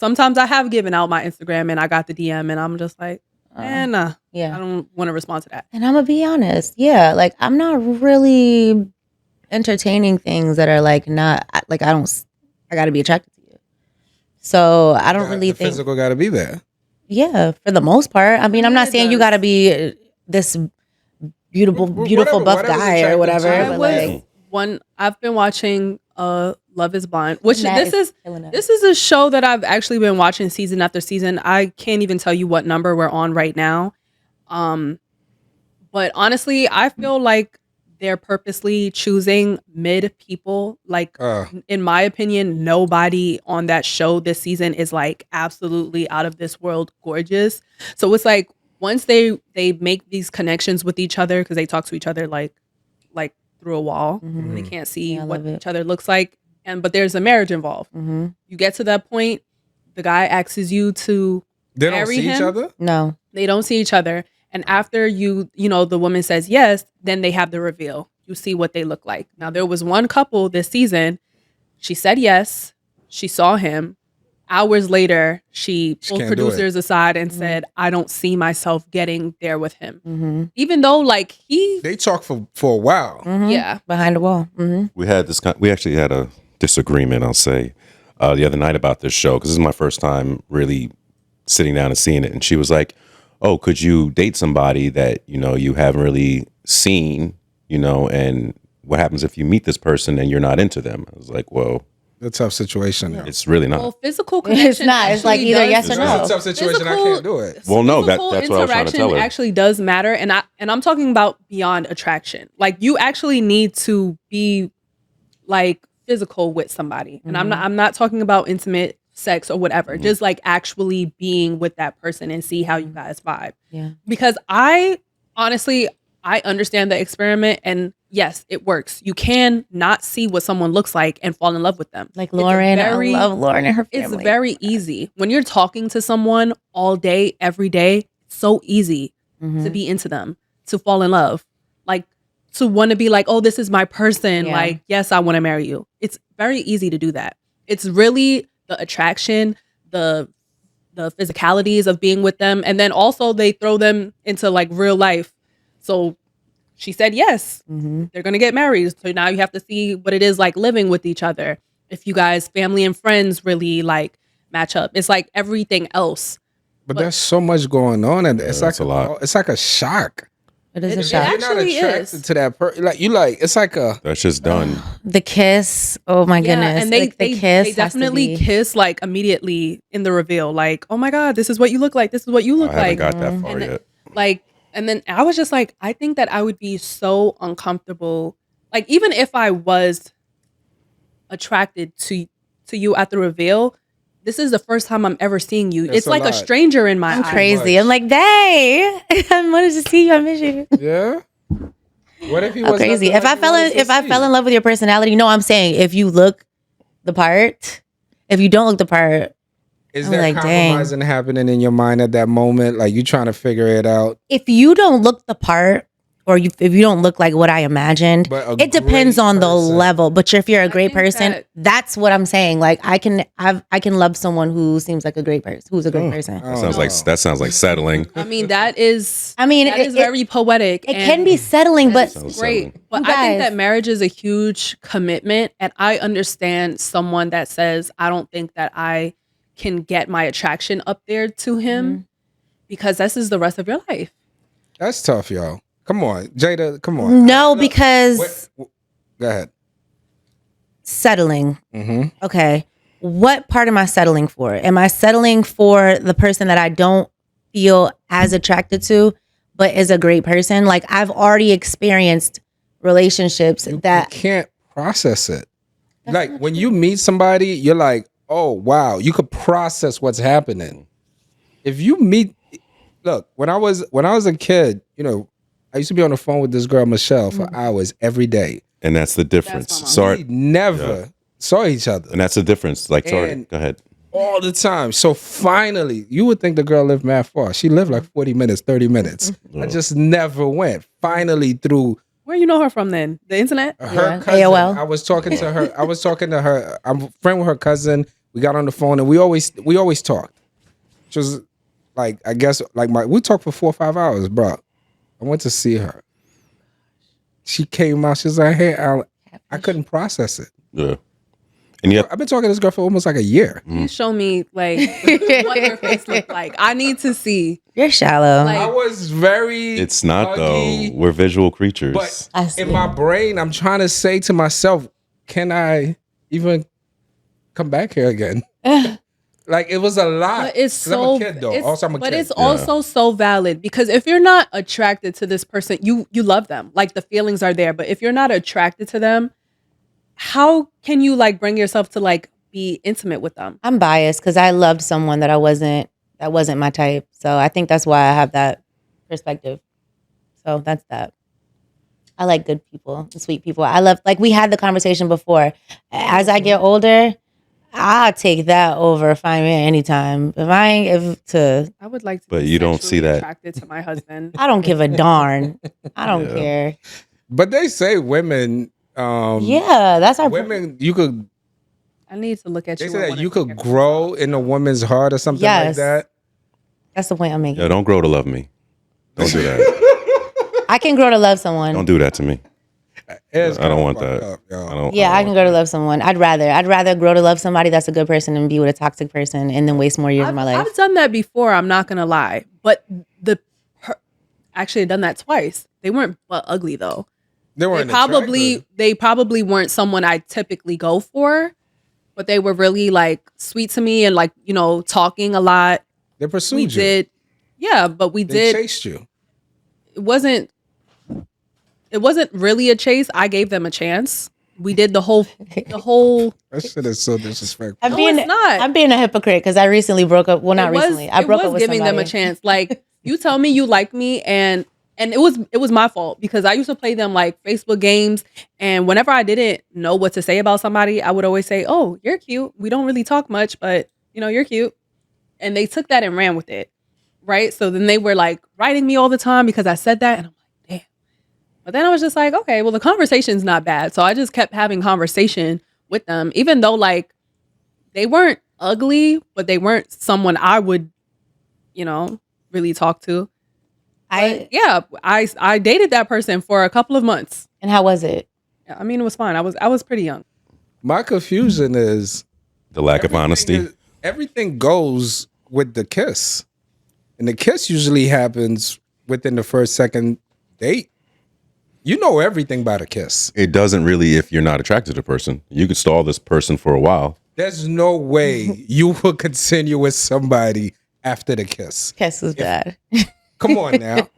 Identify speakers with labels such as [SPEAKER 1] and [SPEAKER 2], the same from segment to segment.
[SPEAKER 1] sometimes I have given out my Instagram and I got the DM and I'm just like, nah,
[SPEAKER 2] yeah,
[SPEAKER 1] I don't want to respond to that.
[SPEAKER 2] And I'm gonna be honest, yeah, like I'm not really entertaining things that are like not like I got to be attracted to you. So I don't really think
[SPEAKER 3] physical got to be there.
[SPEAKER 2] Yeah, for the most part. I mean, I'm not saying you got to be this beautiful buff guy or whatever.
[SPEAKER 1] I've been watching Love is Blind, which this is a show that I've actually been watching season after season. I can't even tell you what number we're on right now. But honestly, I feel like they're purposely choosing mid people. Like, in my opinion, nobody on that show this season is like absolutely out of this world gorgeous. So it's like once they make these connections with each other, because they talk to each other like through a wall. They can't see what each other looks like. But there's a marriage involved. You get to that point, the guy asks you to
[SPEAKER 3] They don't
[SPEAKER 1] marry
[SPEAKER 3] see
[SPEAKER 1] him.
[SPEAKER 3] each other?
[SPEAKER 2] No.
[SPEAKER 1] They don't see each other. And after the woman says yes, then they have the reveal. You see what they look like. Now, there was one couple this season. She said yes. She saw him. Hours later, she pulled producers aside and said, I don't see myself getting there with him. Even though, like,
[SPEAKER 3] they talked for a while.
[SPEAKER 1] Yeah.
[SPEAKER 2] Behind the wall.
[SPEAKER 4] We actually had a disagreement, I'll say, the other night about this show, because this is my first time really sitting down and seeing it. And she was like, oh, could you date somebody that, you haven't really seen, and what happens if you meet this person and you're not into them? I was like, well,
[SPEAKER 3] a tough situation.
[SPEAKER 4] It's really not.
[SPEAKER 1] Well, physical connection.
[SPEAKER 2] It's not. It's like either yes or no.
[SPEAKER 3] It's a tough situation. I can't do it.
[SPEAKER 4] Well, no, that's what I was trying to tell her.
[SPEAKER 1] Interaction actually does matter, and I'm talking about beyond attraction. Like, you actually need to be like physical with somebody, and I'm not talking about intimate sex or whatever. Just like actually being with that person and see how you guys vibe.
[SPEAKER 2] Yeah.
[SPEAKER 1] Because I honestly understand the experiment, and yes, it works. You can not see what someone looks like and fall in love with them.
[SPEAKER 2] Like Lauren, I love Lauren and her family.
[SPEAKER 1] It's very easy. When you're talking to someone all day, every day, it's so easy to be into them, to fall in love, like to want to be like, oh, this is my person. Yeah. Like, yes, I want to marry you. It's very easy to do that. It's really the attraction, the physicalities of being with them. And then also they throw them into like real life. So she said yes, they're going to get married. So now you have to see what it is like living with each other. If you guys, family and friends, really like match up. It's like everything else.
[SPEAKER 3] But there's so much going on, and it's like
[SPEAKER 4] a lot.
[SPEAKER 3] It's like a shock.
[SPEAKER 2] It is a shock.
[SPEAKER 3] You're not attracted to that person. It's like a.
[SPEAKER 4] That's just done.
[SPEAKER 2] The kiss. Oh my goodness.
[SPEAKER 1] And
[SPEAKER 2] the kiss.
[SPEAKER 1] They definitely kiss like immediately in the reveal. Like, oh my God, this is what you look like. This is what you look like.
[SPEAKER 4] I haven't got that far yet.
[SPEAKER 1] And then I was just like, I think that I would be so uncomfortable. Like, even if I was attracted to you at the reveal, this is the first time I'm ever seeing you. It's like a stranger in my eyes.
[SPEAKER 2] I'm crazy. I'm like, dang, I wanted to see you. I miss you.
[SPEAKER 3] Yeah. What if he was
[SPEAKER 2] crazy? If I fell in love with your personality, no, I'm saying if you look the part, if you don't look the part,
[SPEAKER 3] is there compromising happening in your mind at that moment? Like, you trying to figure it out?
[SPEAKER 2] If you don't look the part, or if you don't look like what I imagined, it depends on the level. But if you're a great person, that's what I'm saying. Like, I can love someone who seems like a great person, who's a great person.
[SPEAKER 4] That sounds like settling.
[SPEAKER 1] I mean, that is very poetic.
[SPEAKER 2] It can be settling, but
[SPEAKER 1] it's great. But I think that marriage is a huge commitment, and I understand someone that says, I don't think that I can get my attraction up there to him because this is the rest of your life.
[SPEAKER 3] That's tough, y'all. Come on, Jada, come on.
[SPEAKER 2] No, because...
[SPEAKER 3] Go ahead.
[SPEAKER 2] Settling. Okay. What part am I settling for? Am I settling for the person that I don't feel as attracted to, but is a great person? Like, I've already experienced relationships that...
[SPEAKER 3] You can't process it. Like, when you meet somebody, you're like, oh, wow, you could process what's happening. If you meet... Look, when I was a kid, I used to be on the phone with this girl, Michelle, for hours every day.
[SPEAKER 4] And that's the difference.
[SPEAKER 3] We never saw each other.
[SPEAKER 4] And that's the difference. Like, sorry, go ahead.
[SPEAKER 3] All the time. So finally, you would think the girl lived mad far. She lived like 40 minutes, 30 minutes. I just never went. Finally, through...
[SPEAKER 1] Where you know her from then? The internet?
[SPEAKER 3] Her cousin. AOL. I was talking to her. I'm friend with her cousin. We got on the phone and we always talked. She was like, I guess, like we talked for 4 or 5 hours, bro. I went to see her. She came out. She was like, "Hey, Alan," I couldn't process it.
[SPEAKER 4] Yeah. And yet,
[SPEAKER 3] I've been talking to this girl for almost like a year.
[SPEAKER 1] You show me like what her face looked like. I need to see.
[SPEAKER 2] You're shallow.
[SPEAKER 1] Like,
[SPEAKER 3] I was very.
[SPEAKER 4] it's not
[SPEAKER 3] huggy,
[SPEAKER 4] though. We're visual creatures.
[SPEAKER 3] But in my brain, I'm trying to say to myself, can I even come back here again? Like it was a lot.
[SPEAKER 1] But it's
[SPEAKER 3] 'Cause I'm
[SPEAKER 1] so.
[SPEAKER 3] a kid, though.
[SPEAKER 1] It's,
[SPEAKER 3] Also, I'm a
[SPEAKER 1] but
[SPEAKER 3] kid.
[SPEAKER 1] it's also so valid because if you're not attracted to this person, you love them. Like the feelings are there. But if you're not attracted to them, how can you like bring yourself to like be intimate with them?
[SPEAKER 2] I'm biased because I loved someone that wasn't my type. So I think that's why I have that perspective. So that's that. I like good people and sweet people. I love, like we had the conversation before. As I get older, I'll take that over fine man anytime.
[SPEAKER 1] I would like to.
[SPEAKER 4] But
[SPEAKER 1] be
[SPEAKER 4] you don't see
[SPEAKER 1] sexually
[SPEAKER 4] that.
[SPEAKER 1] attracted to my husband.
[SPEAKER 2] I don't give a darn. I don't care.
[SPEAKER 3] But they say women.
[SPEAKER 2] Yeah, that's our
[SPEAKER 3] Women, you could.
[SPEAKER 1] I need to look at
[SPEAKER 3] They
[SPEAKER 1] you.
[SPEAKER 3] say
[SPEAKER 1] and
[SPEAKER 3] that
[SPEAKER 1] wanna
[SPEAKER 3] you
[SPEAKER 1] look
[SPEAKER 3] could
[SPEAKER 1] at
[SPEAKER 3] grow in a woman's heart or something like
[SPEAKER 2] Yes.
[SPEAKER 3] that.
[SPEAKER 2] That's the point I'm making.
[SPEAKER 4] Yeah, don't grow to love me. Don't do that.
[SPEAKER 2] I can grow to love someone.
[SPEAKER 4] Don't do that to me.
[SPEAKER 3] It's
[SPEAKER 4] I don't
[SPEAKER 3] kinda
[SPEAKER 4] want
[SPEAKER 3] fucked
[SPEAKER 4] that.
[SPEAKER 3] up, yo.
[SPEAKER 4] I don't.
[SPEAKER 2] Yeah, I
[SPEAKER 4] don't
[SPEAKER 2] can
[SPEAKER 4] want
[SPEAKER 2] grow to love someone. I'd rather grow to love somebody that's a good person and be with a toxic person and then waste more years of my life.
[SPEAKER 1] I've done that before. I'm not gonna lie, but actually I've done that twice. They weren't butt ugly though.
[SPEAKER 3] They weren't
[SPEAKER 1] They probably weren't someone I typically go for, but they were really like sweet to me and like talking a lot.
[SPEAKER 3] They pursued
[SPEAKER 1] We
[SPEAKER 3] you.
[SPEAKER 1] did, yeah, but we
[SPEAKER 3] They
[SPEAKER 1] did.
[SPEAKER 3] chased you.
[SPEAKER 1] It wasn't really a chase. I gave them a chance. We did the whole.
[SPEAKER 3] That shit is so disrespectful.
[SPEAKER 1] it's not.
[SPEAKER 2] I'm being a hypocrite because I recently broke up. Well, not recently. I broke up with
[SPEAKER 1] giving them a
[SPEAKER 2] somebody.
[SPEAKER 1] chance. Like you tell me you like me, and it was my fault because I used to play them like Facebook games, and whenever I didn't know what to say about somebody, I would always say, "Oh, you're cute. We don't really talk much, but you're cute," and they took that and ran with it, right? So then they were like writing me all the time because I said that, and I'm like, damn. But then I was just like, okay, well the conversation's not bad, so I just kept having conversation with them, even though like they weren't ugly, but they weren't someone I would, really talk to. I dated that person for a couple of months.
[SPEAKER 2] And how was it?
[SPEAKER 1] I mean, it was fine. I was pretty young.
[SPEAKER 3] My confusion is
[SPEAKER 4] the lack of honesty.
[SPEAKER 3] Everything goes with the kiss. And the kiss usually happens within the first, second date. You know everything by the kiss.
[SPEAKER 4] It doesn't really if you're not attracted to the person. You could stall this person for a while.
[SPEAKER 3] There's no way you will continue with somebody after the kiss.
[SPEAKER 2] Kiss was bad.
[SPEAKER 3] Come on now.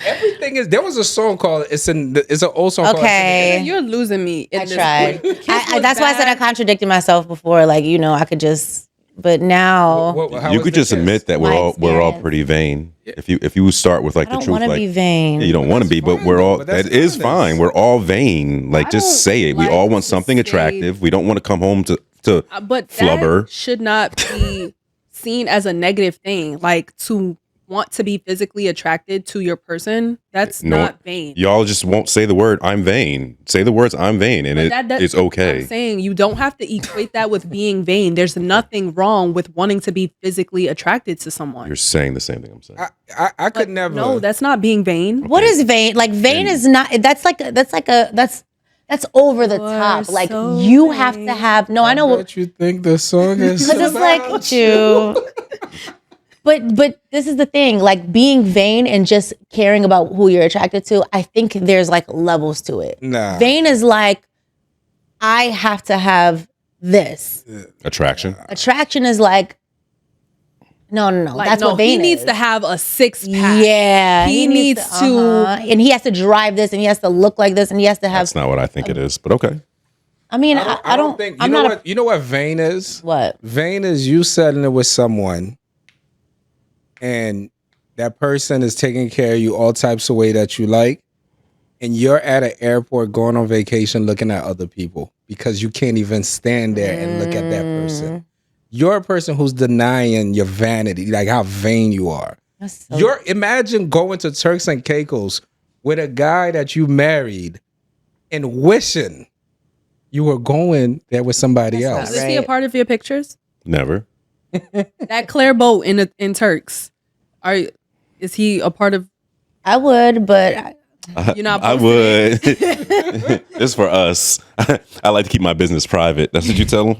[SPEAKER 3] Everything is. There was a song called. It's an old song.
[SPEAKER 2] Okay.
[SPEAKER 3] Called,
[SPEAKER 1] You're losing me. In
[SPEAKER 2] I
[SPEAKER 1] this
[SPEAKER 2] tried.
[SPEAKER 1] point.
[SPEAKER 2] That's why I said I contradicted myself before. Like, I could just, but now
[SPEAKER 3] how
[SPEAKER 4] You
[SPEAKER 3] was
[SPEAKER 4] could
[SPEAKER 3] the
[SPEAKER 4] just
[SPEAKER 3] kiss?
[SPEAKER 4] admit that
[SPEAKER 2] My
[SPEAKER 4] we're all
[SPEAKER 2] experience.
[SPEAKER 4] pretty vain. If you start with like
[SPEAKER 2] I
[SPEAKER 4] the
[SPEAKER 2] don't
[SPEAKER 4] truth,
[SPEAKER 2] want to
[SPEAKER 4] like
[SPEAKER 2] be vain.
[SPEAKER 4] you don't want to be, but
[SPEAKER 3] fine,
[SPEAKER 4] we're all.
[SPEAKER 3] but that's
[SPEAKER 4] That is
[SPEAKER 3] honest.
[SPEAKER 4] fine. We're all vain. Like
[SPEAKER 1] I
[SPEAKER 4] just
[SPEAKER 1] don't
[SPEAKER 4] say it. We
[SPEAKER 1] like
[SPEAKER 4] all want
[SPEAKER 1] to
[SPEAKER 4] something
[SPEAKER 1] say-
[SPEAKER 4] attractive. We don't want to come home to
[SPEAKER 1] But
[SPEAKER 4] flubber.
[SPEAKER 1] that should not be seen as a negative thing. Like to want to be physically attracted to your person, that's not vain.
[SPEAKER 4] Y'all just won't say the word "I'm vain." Say the words "I'm vain," and it's
[SPEAKER 1] I'm
[SPEAKER 4] okay.
[SPEAKER 1] saying you don't have to equate that with being vain. There's nothing wrong with wanting to be physically attracted to someone.
[SPEAKER 4] You're saying the same thing I'm saying.
[SPEAKER 3] I could
[SPEAKER 1] But
[SPEAKER 3] never.
[SPEAKER 1] No, that's not being vain.
[SPEAKER 2] What is vain? Like vain is not. That's over the top. Like
[SPEAKER 1] so
[SPEAKER 2] you have to have. No, I know.
[SPEAKER 3] What you think the song is?
[SPEAKER 2] Because it's
[SPEAKER 3] about
[SPEAKER 2] like you. But this is the thing. Like being vain and just caring about who you're attracted to. I think there's like levels to it.
[SPEAKER 3] Nah.
[SPEAKER 2] Vain is like I have to have this.
[SPEAKER 4] Attraction.
[SPEAKER 2] Attraction is like no.
[SPEAKER 1] Like,
[SPEAKER 2] That's
[SPEAKER 1] no,
[SPEAKER 2] what vain
[SPEAKER 1] he needs
[SPEAKER 2] is.
[SPEAKER 1] to have a 6-pack.
[SPEAKER 2] Yeah,
[SPEAKER 1] He needs to-
[SPEAKER 2] and he has to drive this, and he has to look like this, and he has to have.
[SPEAKER 4] That's not what I think it is, but okay.
[SPEAKER 2] I mean,
[SPEAKER 3] I don't think.
[SPEAKER 2] I'm not.
[SPEAKER 3] You know what vain is?
[SPEAKER 2] What?
[SPEAKER 3] Vain is you settling it with someone, and that person is taking care of you all types of way that you like, and you're at an airport going on vacation looking at other people because you can't even stand there and look at that person. You're a person who's denying your vanity, like how vain you are. Imagine going to Turks and Caicos with a guy that you married and wishing you were going there with somebody else.
[SPEAKER 1] Is he a part of your pictures?
[SPEAKER 4] Never.
[SPEAKER 1] That Clairboat in Turks. Is he a part of?
[SPEAKER 2] I would, but
[SPEAKER 1] You're not.
[SPEAKER 4] I
[SPEAKER 1] posting it?
[SPEAKER 4] would. It's for us. I like to keep my business private. That's what you tell them.